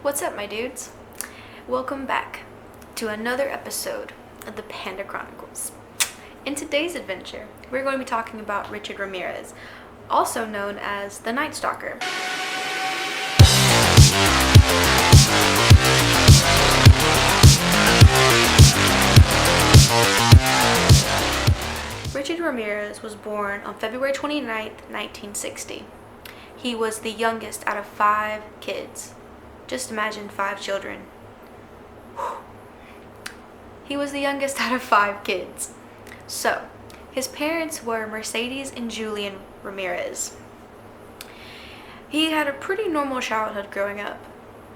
What's up, my dudes? Welcome back to another episode of the Panda Chronicles. In today's adventure, we're going to be talking about Richard Ramirez, also known as the Night Stalker. Richard Ramirez was born on February 29th, 1960. He was the youngest out of 5 kids. Just imagine 5 children. He was the youngest out of 5 kids. So, his parents were Mercedes and Julian Ramirez. He had a pretty normal childhood growing up.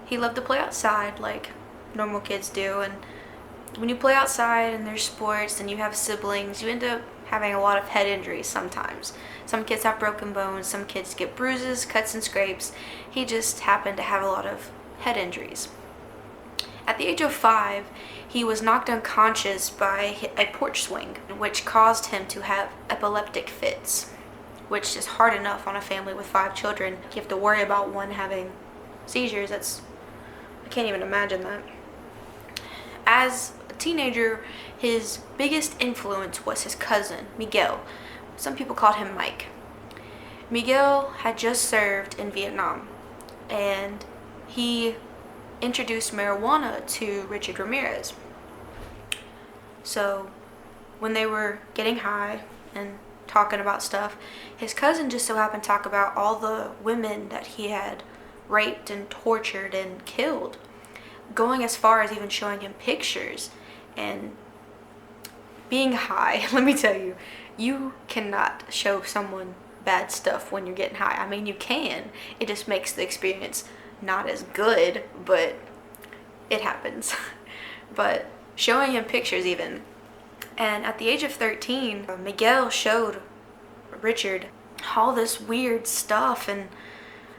He loved to play outside like normal kids do, and when you play outside and there's sports and you have siblings, you end up having a lot of head injuries sometimes. Some kids have broken bones, some kids get bruises, cuts, and scrapes. He just happened to have a lot of head injuries. At the age of 5, he was knocked unconscious by a porch swing, which caused him to have epileptic fits, which is hard enough on a family with 5 children. You have to worry about one having seizures. I can't even imagine that. As a teenager, his biggest influence was his cousin, Miguel. Some people called him Mike. Miguel had just served in Vietnam, and he introduced marijuana to Richard Ramirez. So when they were getting high and talking about stuff, his cousin just so happened to talk about all the women that he had raped and tortured and killed, going as far as even showing him pictures. And being high, let me tell you, you cannot show someone bad stuff when you're getting high. I mean, you can. It just makes the experience not as good, but it happens. But showing him pictures even. And at the age of 13, Miguel showed Richard all this weird stuff, and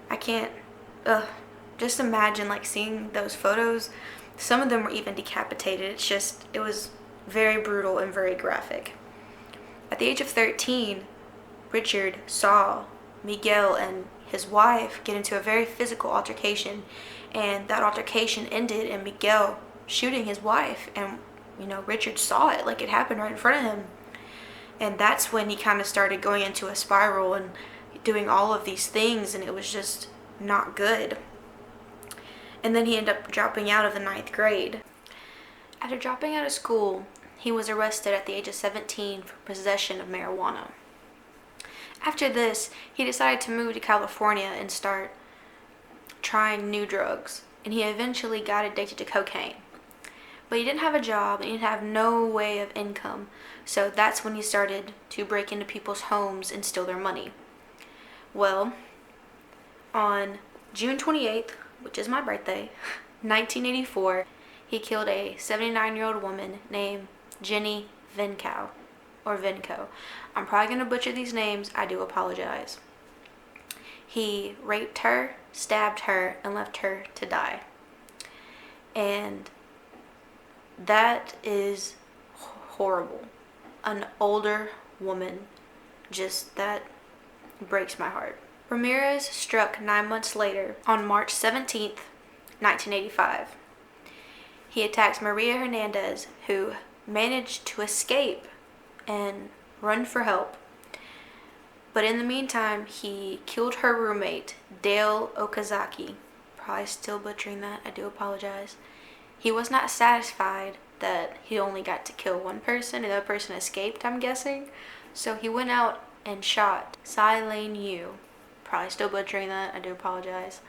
I can't just imagine like seeing those photos. Some of them were even decapitated. It was very brutal and very graphic. At the age of 13, Richard saw Miguel and his wife get into a very physical altercation, and that altercation ended in Miguel shooting his wife, and Richard saw it, like it happened right in front of him. And that's when he kind of started going into a spiral and doing all of these things, and it was just not good. And then he ended up dropping out of the 9th grade. After dropping out of school, he was arrested at the age of 17 for possession of marijuana. After this, he decided to move to California and start trying new drugs, and he eventually got addicted to cocaine. But he didn't have a job, and he didn't have no way of income, so that's when he started to break into people's homes and steal their money. Well, on June 28th, which is my birthday, 1984, he killed a 79-year-old woman named Jenny Venkow. Or Venko. I'm probably going to butcher these names. I do apologize. He raped her, stabbed her, and left her to die. And that is horrible. An older woman, that breaks my heart. Ramirez struck 9 months later on March 17th, 1985. He attacked Maria Hernandez, who managed to escape and run for help. But in the meantime, he killed her roommate, Dale Okazaki. Probably still butchering that. I do apologize. He was not satisfied that he only got to kill one person and the other person escaped, I'm guessing. So he went out and shot Cy Lane Yu. Probably still butchering that. I do apologize.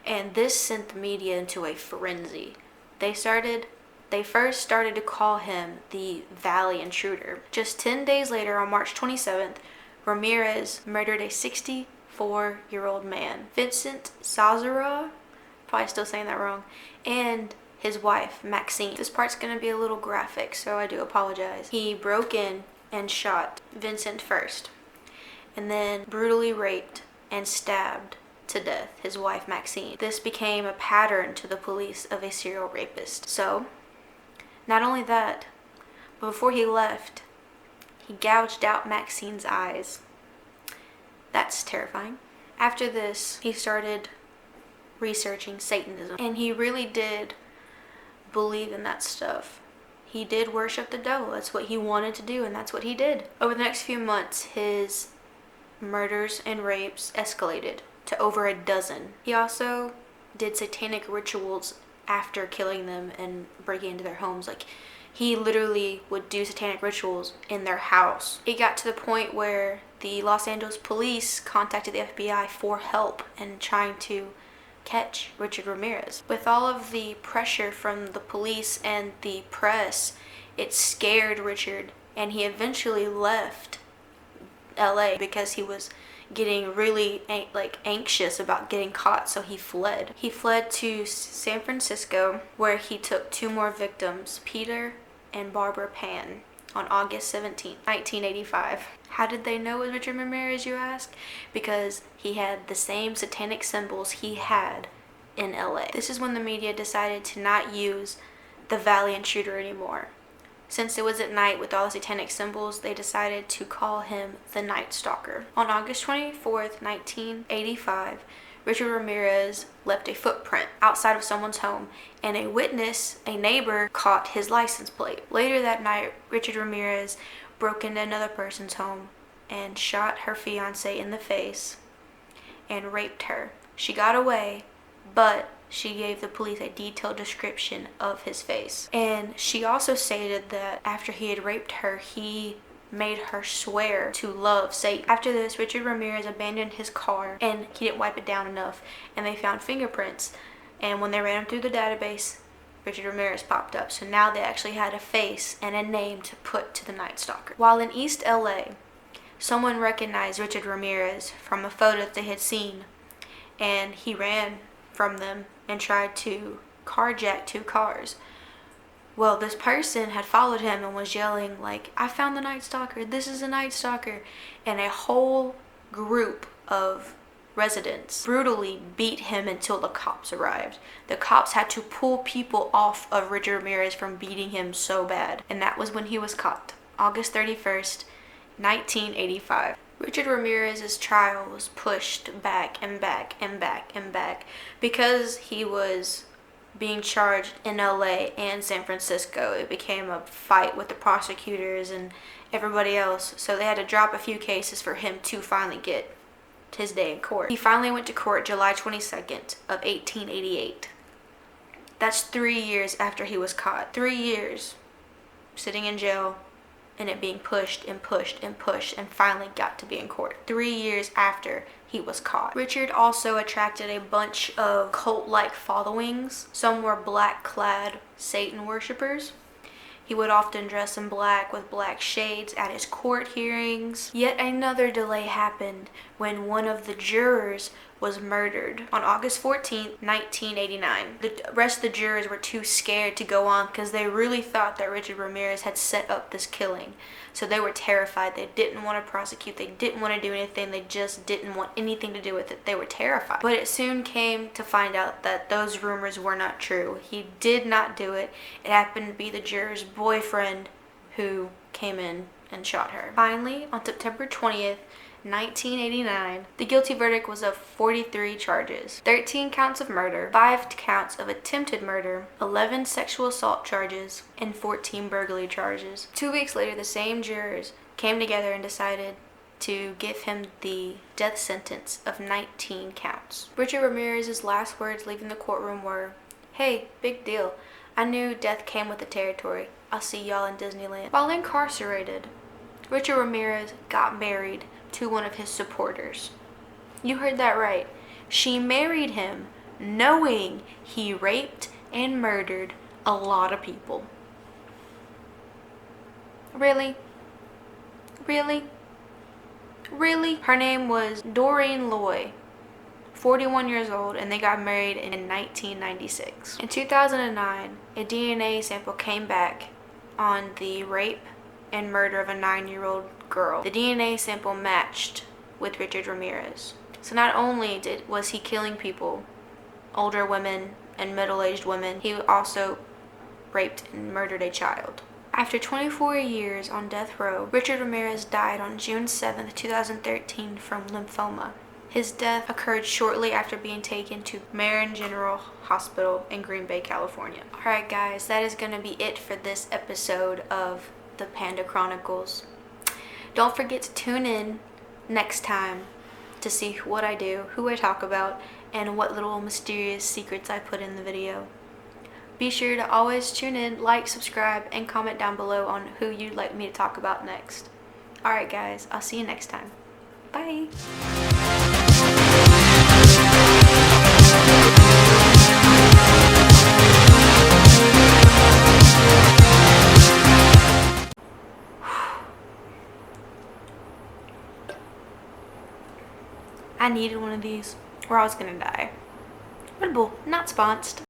And this sent the media into a frenzy. They first started to call him the Valley Intruder. Just 10 days later, on March 27th, Ramirez murdered a 64-year-old man, Vincent Sazera, probably still saying that wrong, and his wife, Maxine. This part's going to be a little graphic, so I do apologize. He broke in and shot Vincent first, and then brutally raped and stabbed to death his wife, Maxine. This became a pattern to the police of a serial rapist. So, not only that, but before he left, he gouged out Maxine's eyes. That's terrifying. After this, he started researching Satanism. And he really did believe in that stuff. He did worship the devil. That's what he wanted to do, and that's what he did. Over the next few months, his murders and rapes escalated to over a dozen. He also did satanic rituals after killing them and breaking into their homes. Like, he literally would do satanic rituals in their house. It got to the point where the Los Angeles police contacted the FBI for help and trying to catch Richard Ramirez. With all of the pressure from the police and the press, it scared Richard, and he eventually left LA because he was getting really anxious about getting caught, so he fled. He fled to San Francisco, where he took 2 more victims, Peter and Barbara Pan, on August 17, 1985. How did they know it was Richard Ramirez, you ask? Because he had the same satanic symbols he had in LA. This is when the media decided to not use the Valley Intruder anymore. Since it was at night with all the satanic symbols, they decided to call him the Night Stalker. On August 24th, 1985, Richard Ramirez left a footprint outside of someone's home, and a witness, a neighbor, caught his license plate. Later that night, Richard Ramirez broke into another person's home and shot her fiance in the face and raped her. She got away, but she gave the police a detailed description of his face. And she also stated that after he had raped her, he made her swear to love Satan. After this, Richard Ramirez abandoned his car, and he didn't wipe it down enough, and they found fingerprints. And when they ran them through the database, Richard Ramirez popped up. So now they actually had a face and a name to put to the Night Stalker. While in East LA, someone recognized Richard Ramirez from a photo that they had seen, and he ran from them and tried to carjack 2 cars. Well, this person had followed him and was yelling like, "I found the Night Stalker, this is the Night Stalker," and a whole group of residents brutally beat him until the cops arrived. The cops had to pull people off of Richard Ramirez from beating him so bad, and that was when he was caught, August 31st, 1985. Richard Ramirez's trial was pushed back and back and back and back because he was being charged in LA and San Francisco. It became a fight with the prosecutors and everybody else, so they had to drop a few cases for him to finally get his day in court. He finally went to court July 22nd of 1888. That's 3 years after he was caught. 3 years sitting in jail, and it being pushed and pushed and pushed, and finally got to be in court 3 years after he was caught. Richard also attracted a bunch of cult-like followings. Some were black-clad Satan worshippers. He would often dress in black with black shades at his court hearings. Yet another delay happened when one of the jurors was murdered on August 14th, 1989. The rest of the jurors were too scared to go on because they really thought that Richard Ramirez had set up this killing. So they were terrified. They didn't want to prosecute. They didn't want to do anything. They just didn't want anything to do with it. They were terrified. But it soon came to find out that those rumors were not true. He did not do it. It happened to be the juror's boyfriend who came in and shot her. Finally, on September 20th, 1989, the guilty verdict was of 43 charges, 13 counts of murder, 5 counts of attempted murder, 11 sexual assault charges, and 14 burglary charges. 2 weeks later, the same jurors came together and decided to give him the death sentence of 19 counts. Richard Ramirez's last words leaving the courtroom were, "Hey, big deal. I knew death came with the territory. I'll see y'all in Disneyland." While incarcerated, Richard Ramirez got married to one of his supporters. You heard that right. She married him knowing he raped and murdered a lot of people. Really? Really? Really? Her name was Doreen Loy, 41 years old, and they got married in 1996. In 2009, a DNA sample came back on the rape and murder of a 9-year-old girl. The DNA sample matched with Richard Ramirez. So not only was he killing people, older women and middle-aged women, he also raped and murdered a child. After 24 years on death row, Richard Ramirez died on June 7th, 2013 from lymphoma. His death occurred shortly after being taken to Marin General Hospital in Green Bay, California. Alright guys, that is going to be it for this episode of the Panda Chronicles. Don't forget to tune in next time to see what I do, who I talk about, and what little mysterious secrets I put in the video. Be sure to always tune in, like, subscribe, and comment down below on who you'd like me to talk about next. Alright guys, I'll see you next time. Bye! I needed one of these or I was gonna die. Red Bull, not sponsored.